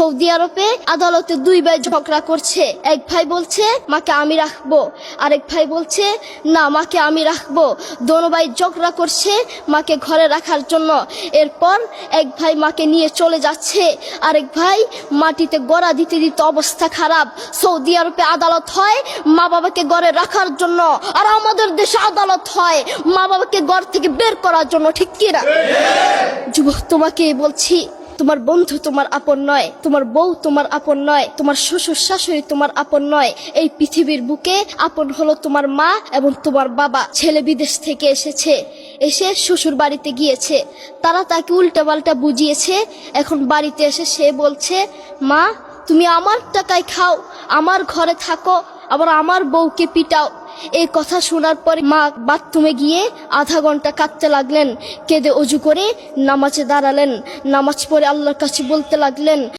Saudi আরবে আদালতে দুই ভাই ঝগড়া করছে। এক ভাই বলছে মাকে আমি রাখবো, আরেক ভাই বলছে না মাকে আমি রাখবো। দোনো ভাই ঝগড়া করছে মাকে ঘরে রাখার জন্য। এরপর এক ভাই মাকে নিয়ে চলে যাচ্ছে, আরেক ভাই মাটিতে গড়া দিতে দিতে অবস্থা খারাপ। সৌদি আরবে আদালত হয় মা বাবাকে ঘরে রাখার জন্য, আর আমাদের দেশে আদালত হয় মা বাবাকে ঘর থেকে বের করার জন্য। ঠিক কিনা? যুবক, তোমাকে বলছি, তোমার বন্ধু তোমার আপন নয়, তোমার বউ তোমার আপন নয়, তোমার শ্বশুর শাশুড়ি তোমার আপন নয়। এই পৃথিবীর বুকে আপন হলো তোমার মা এবং তোমার বাবা। ছেলে বিদেশ থেকে এসে শ্বশুর বাড়িতে গিয়েছে, তারা তাকে উল্টা পাল্টা বুঝিয়েছে। এখন বাড়িতে এসে সে বলছে মা তুমি আমার টাকায় খাও, আমার ঘরে থাকো, আবার আমার বউকে পিটাও। এই কথা শোনার পরে মা বাথরুমে গিয়ে আধা ঘন্টা কাঁদতে লাগলেন। কেঁদে অজু করে নামাজে দাঁড়ালেন। নামাজ পড়ে আল্লাহর কাছে বলতে লাগলেন